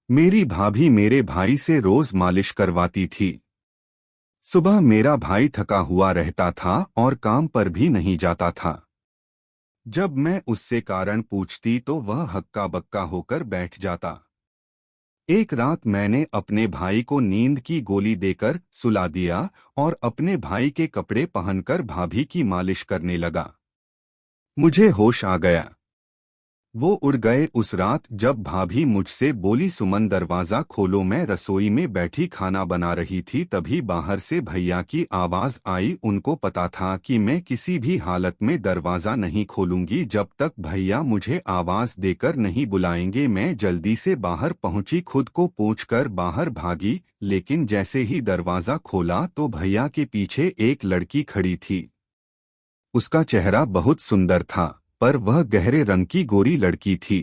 मेरी भाभी मेरे भाई से रोज मालिश करवाती थी। सुबह मेरा भाई थका हुआ रहता था और काम पर भी नहीं जाता था। जब मैं उससे कारण पूछती तो वह हक्का बक्का होकर बैठ जाता। एक रात मैंने अपने भाई को नींद की गोली देकर सुला दिया और अपने भाई के कपड़े पहनकर भाभी की मालिश करने लगा। मुझे होश आ गया। वो उड़ गए उस रात जब भाभी मुझसे बोली, सुमन दरवाजा खोलो। मैं रसोई में बैठी खाना बना रही थी, तभी बाहर से भैया की आवाज आई। उनको पता था कि मैं किसी भी हालत में दरवाजा नहीं खोलूंगी जब तक भैया मुझे आवाज देकर नहीं बुलाएंगे। मैं जल्दी से बाहर पहुंची, खुद को पोंछकर बाहर भागी, लेकिन जैसे ही दरवाजा खोला तो भैया के पीछे एक लड़की खड़ी थी। उसका चेहरा बहुत सुंदर था, पर वह गहरे रंग की गोरी लड़की थी।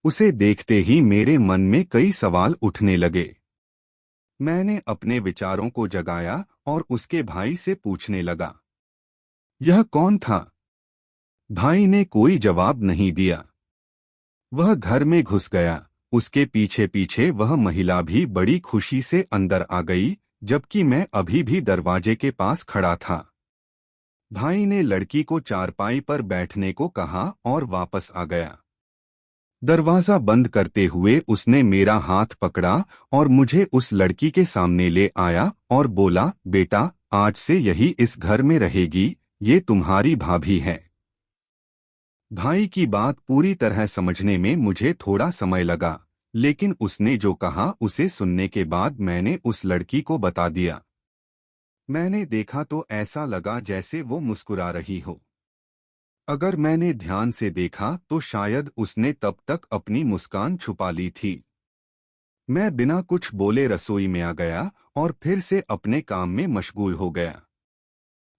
उसे देखते ही मेरे मन में कई सवाल उठने लगे। मैंने अपने विचारों को जगाया और उसके भाई से पूछने लगा, यह कौन था? भाई ने कोई जवाब नहीं दिया। वह घर में घुस गया। उसके पीछे पीछे वह महिला भी बड़ी खुशी से अंदर आ गई, जबकि मैं अभी भी दरवाजे के पास खड़ा था। भाई ने लड़की को चारपाई पर बैठने को कहा और वापस आ गया। दरवाजा बंद करते हुए उसने मेरा हाथ पकड़ा और मुझे उस लड़की के सामने ले आया और बोला, बेटा, आज से यही इस घर में रहेगी, ये तुम्हारी भाभी है। भाई की बात पूरी तरह समझने में मुझे थोड़ा समय लगा, लेकिन उसने जो कहा उसे सुनने के बाद मैंने उस लड़की को बता दिया। मैंने देखा तो ऐसा लगा जैसे वो मुस्कुरा रही हो। अगर मैंने ध्यान से देखा तो शायद उसने तब तक अपनी मुस्कान छुपा ली थी। मैं बिना कुछ बोले रसोई में आ गया और फिर से अपने काम में मशगूल हो गया।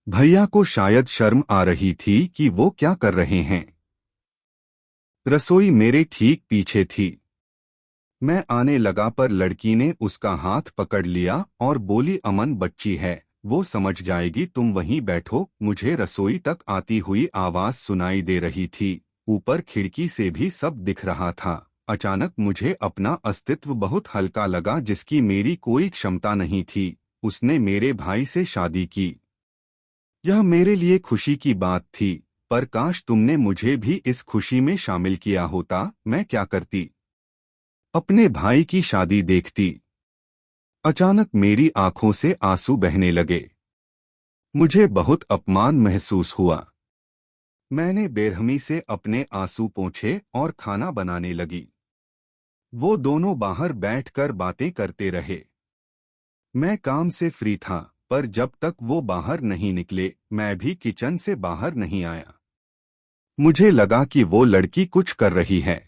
भैया को शायद शर्म आ रही थी कि वो क्या कर रहे हैं। रसोई मेरे ठीक पीछे थी। मैं आने लगा पर लड़की ने उसका हाथ पकड़ लिया और बोली, अमन बच्ची है, वो समझ जाएगी, तुम वहीं बैठो। मुझे रसोई तक आती हुई आवाज सुनाई दे रही थी। ऊपर खिड़की से भी सब दिख रहा था। अचानक मुझे अपना अस्तित्व बहुत हल्का लगा, जिसकी मेरी कोई क्षमता नहीं थी। उसने मेरे भाई से शादी की। यह मेरे लिए खुशी की बात थी, पर काश तुमने मुझे भी इस खुशी में शामिल किया होता। मैं क्या करती? अपने भाई की शादी देखती। अचानक मेरी आंखों से आंसू बहने लगे। मुझे बहुत अपमान महसूस हुआ। मैंने बेरहमी से अपने आंसू पोंछे और खाना बनाने लगी। वो दोनों बाहर बैठकर बातें करते रहे। मैं काम से फ्री था, पर जब तक वो बाहर नहीं निकले मैं भी किचन से बाहर नहीं आया। मुझे लगा कि वो लड़की कुछ कर रही है।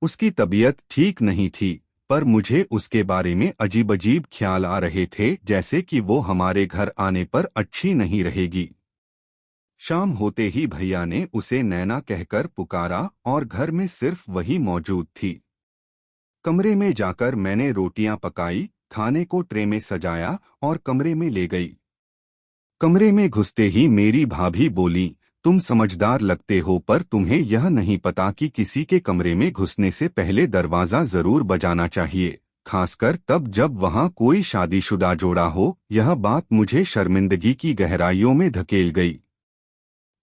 उसकी तबीयत ठीक नहीं थी, पर मुझे उसके बारे में अजीब अजीब ख्याल आ रहे थे, जैसे कि वो हमारे घर आने पर अच्छी नहीं रहेगी। शाम होते ही भैया ने उसे नैना कहकर पुकारा और घर में सिर्फ वही मौजूद थी। कमरे में जाकर मैंने रोटियां पकाई, खाने को ट्रे में सजाया और कमरे में ले गई। कमरे में घुसते ही मेरी भाभी बोली, तुम समझदार लगते हो, पर तुम्हें यह नहीं पता कि किसी के कमरे में घुसने से पहले दरवाजा जरूर बजाना चाहिए, खासकर तब जब वहां कोई शादीशुदा जोड़ा हो। यह बात मुझे शर्मिंदगी की गहराइयों में धकेल गई।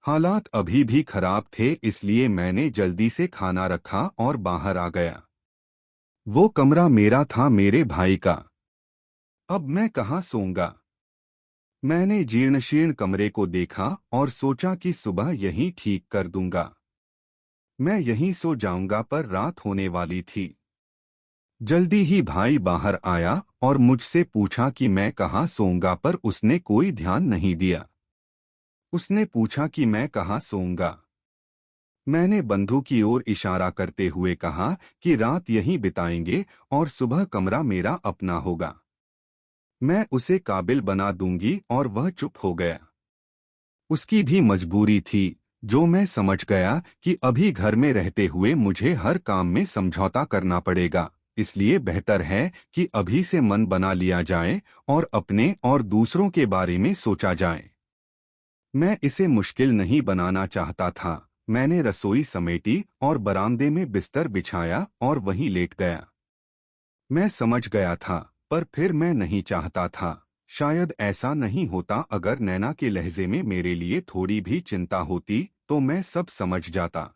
हालात अभी भी खराब थे, इसलिए मैंने जल्दी से खाना रखा और बाहर आ गया। वो कमरा मेरा था, मेरे भाई का। अब मैं कहाँ सोऊंगा? मैंने जीर्ण कमरे को देखा और सोचा कि सुबह यहीं ठीक कर दूंगा। मैं यहीं सो जाऊंगा, पर रात होने वाली थी। जल्दी ही भाई बाहर आया और मुझसे पूछा कि मैं कहाँ सोऊंगा, पर उसने कोई ध्यान नहीं दिया। उसने पूछा कि मैं कहाँ सोऊंगा। मैंने बंधु की ओर इशारा करते हुए कहा कि रात यहीं बिताएंगे और सुबह कमरा मेरा अपना होगा। मैं उसे काबिल बना दूंगी, और वह चुप हो गया। उसकी भी मजबूरी थी, जो मैं समझ गया कि अभी घर में रहते हुए मुझे हर काम में समझौता करना पड़ेगा। इसलिए बेहतर है कि अभी से मन बना लिया जाए और अपने और दूसरों के बारे में सोचा जाए। मैं इसे मुश्किल नहीं बनाना चाहता था, मैंने रसोई समेटी और बरामदे में बिस्तर बिछाया और वहीं लेट गया। मैं समझ गया था, पर फिर मैं नहीं चाहता था। शायद ऐसा नहीं होता। अगर नैना के लहजे में मेरे लिए थोड़ी भी चिंता होती तो मैं सब समझ जाता।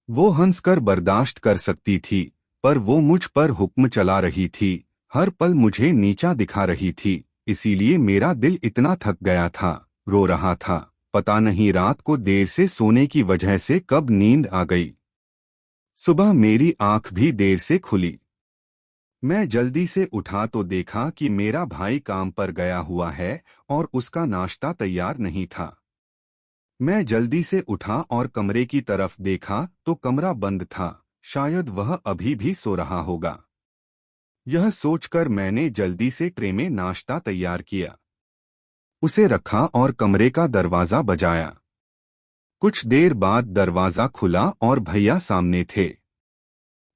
वो हंसकर बर्दाश्त कर सकती थी, पर वो मुझ पर हुक्म चला रही थी, हर पल मुझे नीचा दिखा रही थी। इसीलिए मेरा दिल इतना थक गया था, रो रहा था। पता नहीं रात को देर से सोने की वजह से कब नींद आ गई। सुबह मेरी आंख भी देर से खुली। मैं जल्दी से उठा तो देखा कि मेरा भाई काम पर गया हुआ है और उसका नाश्ता तैयार नहीं था। मैं जल्दी से उठा और कमरे की तरफ देखा तो कमरा बंद था। शायद वह अभी भी सो रहा होगा। यह सोचकर मैंने जल्दी से ट्रे में नाश्ता तैयार किया, उसे रखा और कमरे का दरवाजा बजाया। कुछ देर बाद दरवाजा खुला और भैया सामने थे।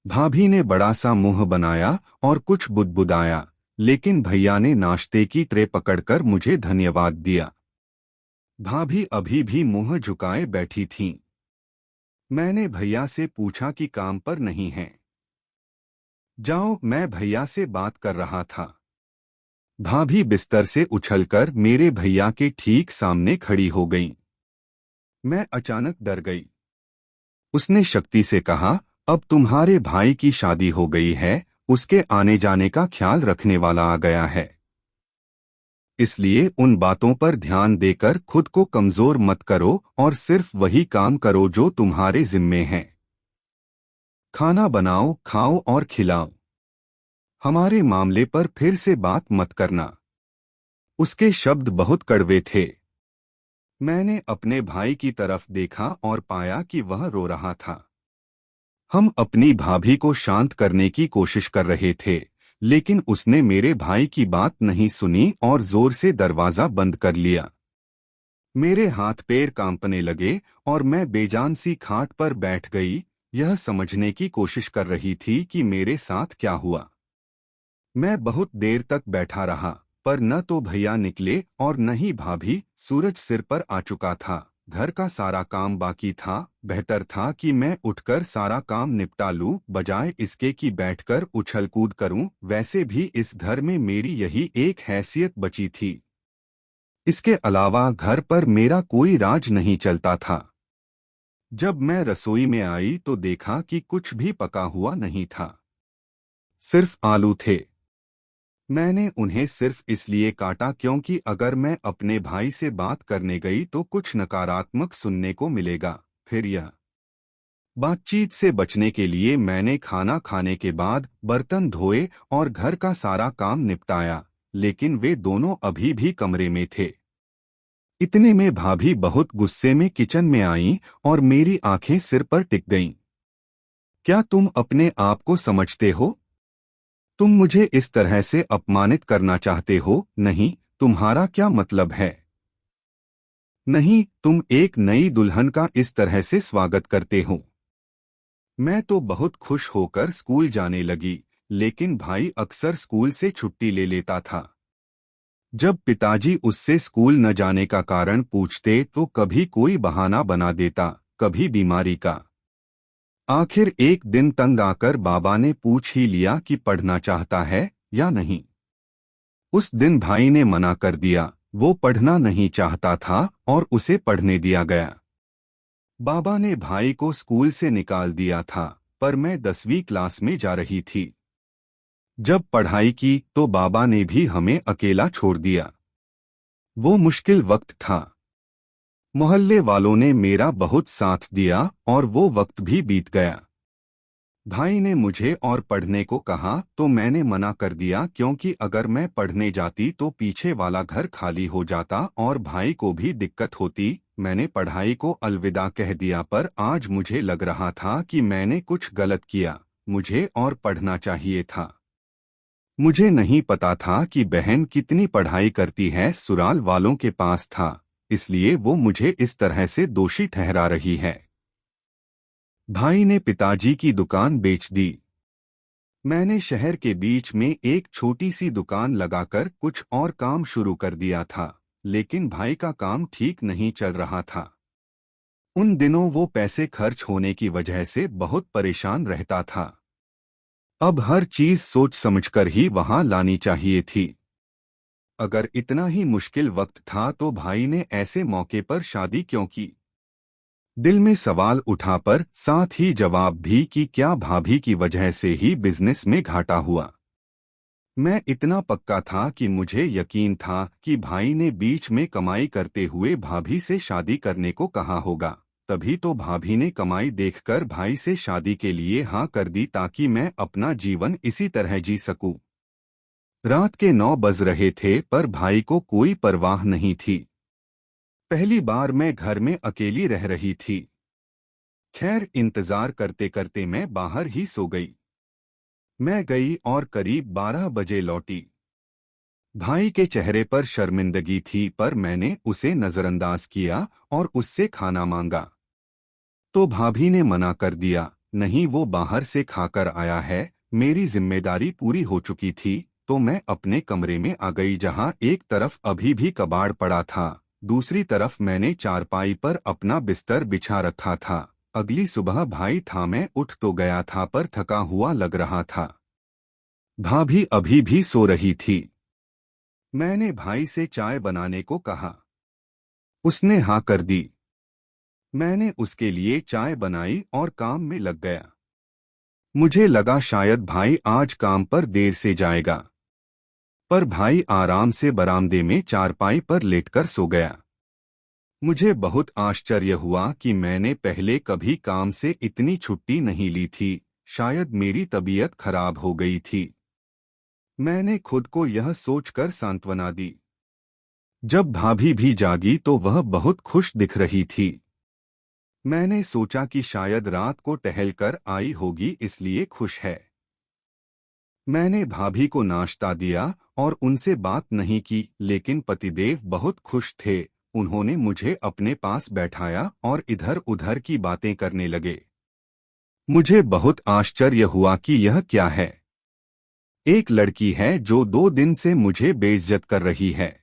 भाभी ने बड़ा सा मुंह बनाया और कुछ बुदबुदाया, लेकिन भैया ने नाश्ते की ट्रे पकड़कर मुझे धन्यवाद दिया। भाभी अभी भी मुंह झुकाए बैठी थीं। मैंने भैया से पूछा कि काम पर नहीं है। जाओ, मैं भैया से बात कर रहा था। भाभी बिस्तर से उछलकर मेरे भैया के ठीक सामने खड़ी हो गईं। मैं अचानक डर गई। उसने शक्ति से कहा, अब तुम्हारे भाई की शादी हो गई है, उसके आने जाने का ख्याल रखने वाला आ गया है। इसलिए उन बातों पर ध्यान देकर खुद को कमजोर मत करो और सिर्फ वही काम करो जो तुम्हारे जिम्मे है। खाना बनाओ, खाओ और खिलाओ। हमारे मामले पर फिर से बात मत करना। उसके शब्द बहुत कड़वे थे। मैंने अपने भाई की तरफ देखा और पाया कि वह रो रहा था। हम अपनी भाभी को शांत करने की कोशिश कर रहे थे, लेकिन उसने मेरे भाई की बात नहीं सुनी और जोर से दरवाजा बंद कर लिया। मेरे हाथ पैर कांपने लगे और मैं बेजान सी खाट पर बैठ गई, यह समझने की कोशिश कर रही थी कि मेरे साथ क्या हुआ। मैं बहुत देर तक बैठा रहा, पर न तो भैया निकले और न ही भाभी। सूरज सिर पर आ चुका था, घर का सारा काम बाकी था। बेहतर था कि मैं उठकर सारा काम निपटा लूं, बजाय इसके कि बैठकर उछल कूद करूं। वैसे भी इस घर में मेरी यही एक हैसियत बची थी। इसके अलावा घर पर मेरा कोई राज नहीं चलता था। जब मैं रसोई में आई तो देखा कि कुछ भी पका हुआ नहीं था, सिर्फ आलू थे। मैंने उन्हें सिर्फ इसलिए काटा क्योंकि अगर मैं अपने भाई से बात करने गई तो कुछ नकारात्मक सुनने को मिलेगा। फिर यह बातचीत से बचने के लिए मैंने खाना खाने के बाद बर्तन धोए और घर का सारा काम निपटाया, लेकिन वे दोनों अभी भी कमरे में थे। इतने में भाभी बहुत गुस्से में किचन में आईं और मेरी आंखें सिर पर टिक गईं। क्या तुम अपने आप को समझते हो? तुम मुझे इस तरह से अपमानित करना चाहते हो? नहीं, तुम्हारा क्या मतलब है? नहीं, तुम एक नई दुल्हन का इस तरह से स्वागत करते हो। मैं तो बहुत खुश होकर स्कूल जाने लगी, लेकिन भाई अक्सर स्कूल से छुट्टी ले लेता था। जब पिताजी उससे स्कूल न जाने का कारण पूछते तो कभी कोई बहाना बना देता, कभी बीमारी का। आखिर एक दिन तंग आकर बाबा ने पूछ ही लिया कि पढ़ना चाहता है या नहीं। उस दिन भाई ने मना कर दिया, वो पढ़ना नहीं चाहता था और उसे पढ़ने दिया गया। बाबा ने भाई को स्कूल से निकाल दिया था, पर मैं 10वीं क्लास में जा रही थी। जब पढ़ाई की तो बाबा ने भी हमें अकेला छोड़ दिया। वो मुश्किल वक्त था। मोहल्ले वालों ने मेरा बहुत साथ दिया और वो वक्त भी बीत गया। भाई ने मुझे और पढ़ने को कहा तो मैंने मना कर दिया, क्योंकि अगर मैं पढ़ने जाती तो पीछे वाला घर खाली हो जाता और भाई को भी दिक्कत होती। मैंने पढ़ाई को अलविदा कह दिया, पर आज मुझे लग रहा था कि मैंने कुछ गलत किया। मुझे और पढ़ना चाहिए था। मुझे नहीं पता था कि बहन कितनी पढ़ाई करती है, सुराल वालों के पास था, इसलिए वो मुझे इस तरह से दोषी ठहरा रही है। भाई ने पिताजी की दुकान बेच दी। मैंने शहर के बीच में एक छोटी सी दुकान लगाकर कुछ और काम शुरू कर दिया था, लेकिन भाई का काम ठीक नहीं चल रहा था। उन दिनों वो पैसे खर्च होने की वजह से बहुत परेशान रहता था। अब हर चीज सोच समझकर ही वहां लानी चाहिए थी। अगर इतना ही मुश्किल वक्त था तो भाई ने ऐसे मौके पर शादी क्यों की? दिल में सवाल उठा पर साथ ही जवाब भी कि क्या भाभी की वजह से ही बिजनेस में घाटा हुआ। मैं इतना पक्का था कि मुझे यकीन था कि भाई ने बीच में कमाई करते हुए भाभी से शादी करने को कहा होगा। तभी तो भाभी ने कमाई देखकर भाई से शादी के लिए हाँ कर दी ताकि मैं अपना जीवन इसी तरह जी सकूं। रात के 9 बज रहे थे पर भाई को कोई परवाह नहीं थी। पहली बार मैं घर में अकेली रह रही थी। खैर इंतजार करते करते मैं बाहर ही सो गई। मैं गई और करीब 12 बजे लौटी। भाई के चेहरे पर शर्मिंदगी थी पर मैंने उसे नजरअंदाज किया और उससे खाना मांगा तो भाभी ने मना कर दिया, नहीं वो बाहर से खाकर आया है। मेरी जिम्मेदारी पूरी हो चुकी थी तो मैं अपने कमरे में आ गई जहां एक तरफ अभी भी कबाड़ पड़ा था, दूसरी तरफ मैंने चारपाई पर अपना बिस्तर बिछा रखा था। अगली सुबह भाई था, मैं उठ तो गया था पर थका हुआ लग रहा था। भाभी अभी भी सो रही थी। मैंने भाई से चाय बनाने को कहा। उसने हाँ कर दी। मैंने उसके लिए चाय बनाई और काम में लग गया। मुझे लगा शायद भाई आज काम पर देर से जाएगा, पर भाई आराम से बरामदे में चारपाई पर लेटकर सो गया। मुझे बहुत आश्चर्य हुआ कि मैंने पहले कभी काम से इतनी छुट्टी नहीं ली थी। शायद मेरी तबीयत खराब हो गई थी। मैंने खुद को यह सोचकर सांत्वना दी। जब भाभी भी जागी तो वह बहुत खुश दिख रही थी। मैंने सोचा कि शायद रात को टहलकर आई होगी इसलिए खुश है। मैंने भाभी को नाश्ता दिया और उनसे बात नहीं की, लेकिन पतिदेव बहुत खुश थे। उन्होंने मुझे अपने पास बैठाया और इधर उधर की बातें करने लगे। मुझे बहुत आश्चर्य हुआ कि यह क्या है। एक लड़की है जो 2 दिन से मुझे बेइज्जत कर रही है।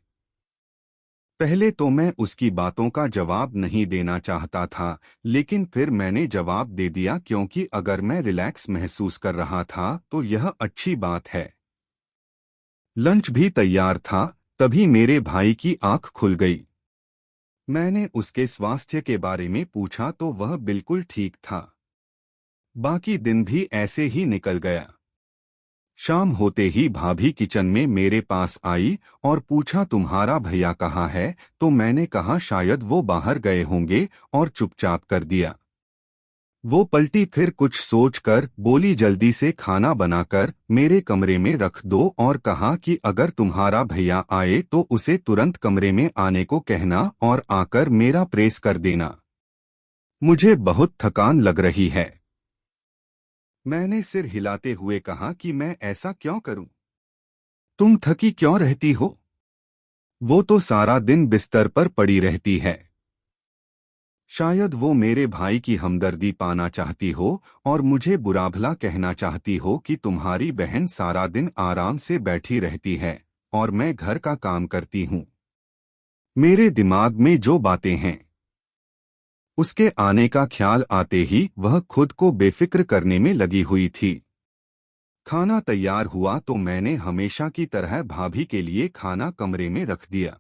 पहले तो मैं उसकी बातों का जवाब नहीं देना चाहता था, लेकिन फिर मैंने जवाब दे दिया क्योंकि अगर मैं रिलैक्स महसूस कर रहा था तो यह अच्छी बात है। लंच भी तैयार था, तभी मेरे भाई की आंख खुल गई। मैंने उसके स्वास्थ्य के बारे में पूछा तो वह बिल्कुल ठीक था। बाकी दिन भी ऐसे ही निकल गया। शाम होते ही भाभी किचन में मेरे पास आई और पूछा तुम्हारा भैया कहाँ है, तो मैंने कहा शायद वो बाहर गए होंगे और चुपचाप कर दिया। वो पलटी फिर कुछ सोचकर बोली जल्दी से खाना बनाकर मेरे कमरे में रख दो और कहा कि अगर तुम्हारा भैया आए तो उसे तुरंत कमरे में आने को कहना और आकर मेरा प्रेस कर देना। मुझे बहुत थकान लग रही है। मैंने सिर हिलाते हुए कहा कि मैं ऐसा क्यों करूं? तुम थकी क्यों रहती हो? वो तो सारा दिन बिस्तर पर पड़ी रहती है। शायद वो मेरे भाई की हमदर्दी पाना चाहती हो और मुझे बुरा भला कहना चाहती हो कि तुम्हारी बहन सारा दिन आराम से बैठी रहती है और मैं घर का काम करती हूँ। मेरे दिमाग में जो बातें हैं, उसके आने का ख्याल आते ही वह खुद को बेफिक्र करने में लगी हुई थी। खाना तैयार हुआ तो मैंने हमेशा की तरह भाभी के लिए खाना कमरे में रख दिया।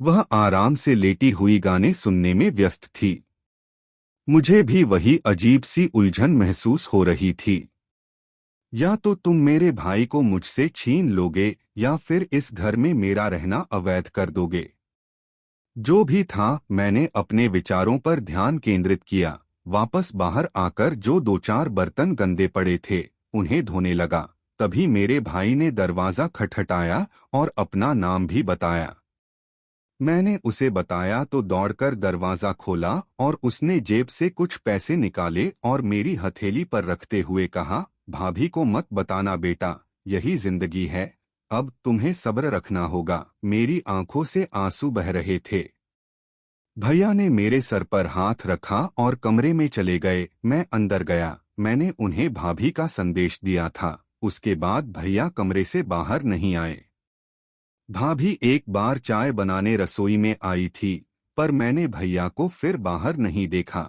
वह आराम से लेटी हुई गाने सुनने में व्यस्त थी। मुझे भी वही अजीब सी उलझन महसूस हो रही थी। या तो तुम मेरे भाई को मुझसे छीन लोगे या फिर इस घर में मेरा रहना अवैध कर दोगे। जो भी था, मैंने अपने विचारों पर ध्यान केंद्रित किया। वापस बाहर आकर जो 2-4 बर्तन गंदे पड़े थे उन्हें धोने लगा। तभी मेरे भाई ने दरवाजा खटखटाया और अपना नाम भी बताया। मैंने उसे बताया तो दौड़कर दरवाजा खोला और उसने जेब से कुछ पैसे निकाले और मेरी हथेली पर रखते हुए कहा, भाभी को मत बताना बेटा, यही जिंदगी है, अब तुम्हें सब्र रखना होगा। मेरी आंखों से आंसू बह रहे थे। भैया ने मेरे सर पर हाथ रखा और कमरे में चले गए। मैं अंदर गया। मैंने उन्हें भाभी का संदेश दिया था। उसके बाद भैया कमरे से बाहर नहीं आए। भाभी एक बार चाय बनाने रसोई में आई थी, पर मैंने भैया को फिर बाहर नहीं देखा।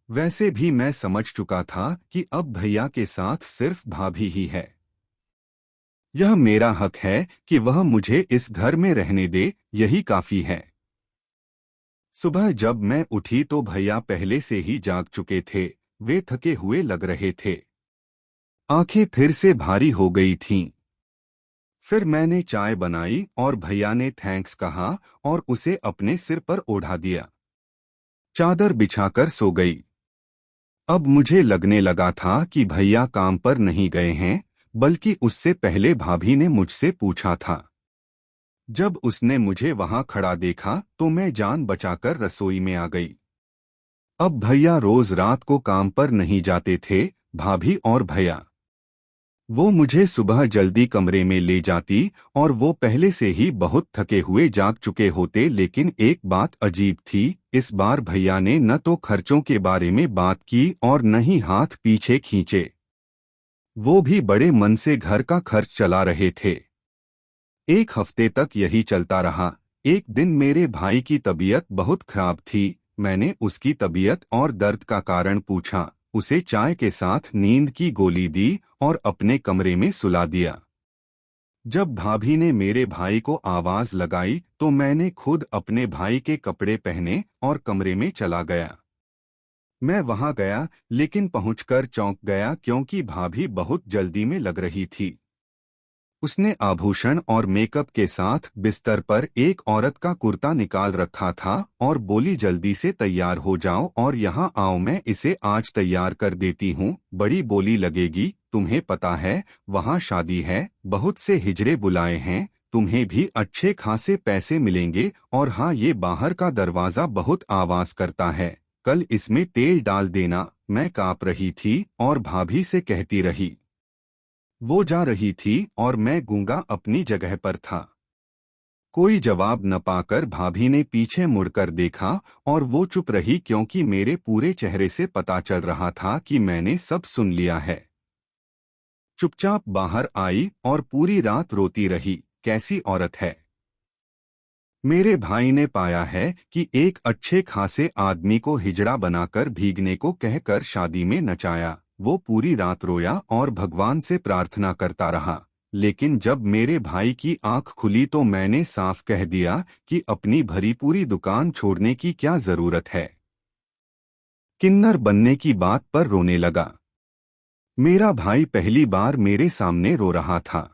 वैसे भी मैं समझ चुका था कि अब भैया के साथ सिर्फ भाभी ही है। यह मेरा हक है कि वह मुझे इस घर में रहने दे, यही काफी है। सुबह जब मैं उठी तो भैया पहले से ही जाग चुके थे। वे थके हुए लग रहे थे। आंखें फिर से भारी हो गई थीं। फिर मैंने चाय बनाई और भैया ने थैंक्स कहा और उसे अपने सिर पर ओढ़ा दिया। चादर बिछाकर सो गई। अब मुझे लगने लगा था कि भैया काम पर नहीं गए हैं, बल्कि उससे पहले भाभी ने मुझसे पूछा था। जब उसने मुझे वहां खड़ा देखा तो मैं जान बचाकर रसोई में आ गई। अब भैया रोज रात को काम पर नहीं जाते थे। भाभी और भैया वो मुझे सुबह जल्दी कमरे में ले जाती और वो पहले से ही बहुत थके हुए जाग चुके होते। लेकिन एक बात अजीब थी, इस बार भैया ने न तो खर्चों के बारे में बात की और न ही हाथ पीछे खींचे। वो भी बड़े मन से घर का खर्च चला रहे थे। एक हफ्ते तक यही चलता रहा। एक दिन मेरे भाई की तबीयत बहुत खराब थी। मैंने उसकी तबीयत और दर्द का कारण पूछा, उसे चाय के साथ नींद की गोली दी और अपने कमरे में सुला दिया। जब भाभी ने मेरे भाई को आवाज लगाई तो मैंने खुद अपने भाई के कपड़े पहने और कमरे में चला गया। मैं वहां गया लेकिन पहुंचकर चौंक गया क्योंकि भाभी बहुत जल्दी में लग रही थी। उसने आभूषण और मेकअप के साथ बिस्तर पर एक औरत का कुर्ता निकाल रखा था और बोली, जल्दी से तैयार हो जाओ और यहाँ आओ, मैं इसे आज तैयार कर देती हूँ। बड़ी बोली लगेगी, तुम्हें पता है वहाँ शादी है, बहुत से हिजड़े बुलाए हैं, तुम्हें भी अच्छे खासे पैसे मिलेंगे। और हाँ, ये बाहर का दरवाजा बहुत आवाज करता है, कल इसमें तेल डाल देना। मैं काँप रही थी और भाभी से कहती रही। वो जा रही थी और मैं गूंगा अपनी जगह पर था। कोई जवाब न पाकर भाभी ने पीछे मुड़कर देखा और वो चुप रही क्योंकि मेरे पूरे चेहरे से पता चल रहा था कि मैंने सब सुन लिया है। चुपचाप बाहर आई और पूरी रात रोती रही। कैसी औरत है। मेरे भाई ने पाया है कि एक अच्छे खासे आदमी को हिजड़ा बनाकर भीगने को कहकर शादी में नचाया। वो पूरी रात रोया और भगवान से प्रार्थना करता रहा। लेकिन जब मेरे भाई की आंख खुली तो मैंने साफ कह दिया कि अपनी भरी पूरी दुकान छोड़ने की क्या जरूरत है। किन्नर बनने की बात पर रोने लगा। मेरा भाई पहली बार मेरे सामने रो रहा था।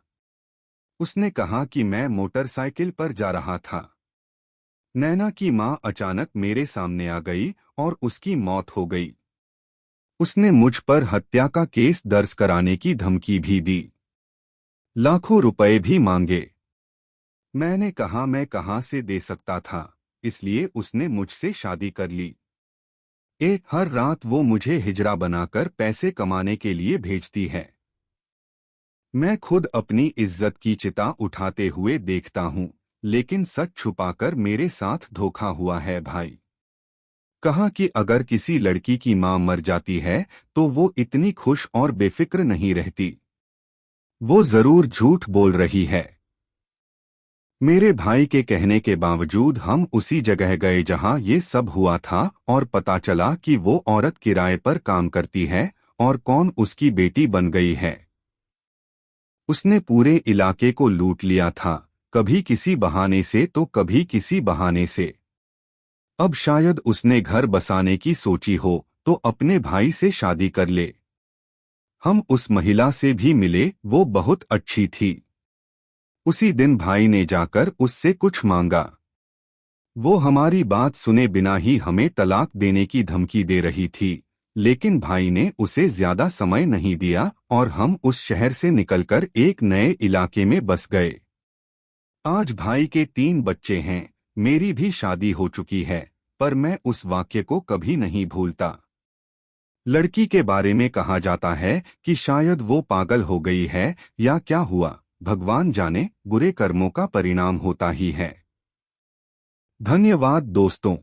उसने कहा कि मैं मोटरसाइकिल पर जा रहा था। नैना की मां अचानक मेरे सामने आ गई और उसकी मौत हो गई। उसने मुझ पर हत्या का केस दर्ज कराने की धमकी भी दी। लाखों रुपए भी मांगे। मैंने कहा मैं कहां से दे सकता था, इसलिए उसने मुझसे शादी कर ली। हर रात वो मुझे हिजड़ा बनाकर पैसे कमाने के लिए भेजती है। मैं खुद अपनी इज्जत की चिता उठाते हुए देखता हूँ, लेकिन सच छुपाकर मेरे साथ धोखा हुआ है भाई। कहा कि अगर किसी लड़की की मां मर जाती है तो वो इतनी खुश और बेफिक्र नहीं रहती। वो जरूर झूठ बोल रही है। मेरे भाई के कहने के बावजूद हम उसी जगह गए जहां ये सब हुआ था और पता चला कि वो औरत किराए पर काम करती है और कौन उसकी बेटी बन गई है। उसने पूरे इलाके को लूट लिया था, कभी किसी बहाने से तो कभी किसी बहाने से। अब शायद उसने घर बसाने की सोची हो तो अपने भाई से शादी कर ले। हम उस महिला से भी मिले, वो बहुत अच्छी थी। उसी दिन भाई ने जाकर उससे कुछ मांगा। वो हमारी बात सुने बिना ही हमें तलाक देने की धमकी दे रही थी, लेकिन भाई ने उसे ज्यादा समय नहीं दिया और हम उस शहर से निकलकर एक नए इलाके में बस गए। आज भाई के 3 बच्चे हैं, मेरी भी शादी हो चुकी है, पर मैं उस वाक्य को कभी नहीं भूलता। लड़की के बारे में कहा जाता है कि शायद वो पागल हो गई है या क्या हुआ, भगवान जाने, बुरे कर्मों का परिणाम होता ही है। धन्यवाद दोस्तों।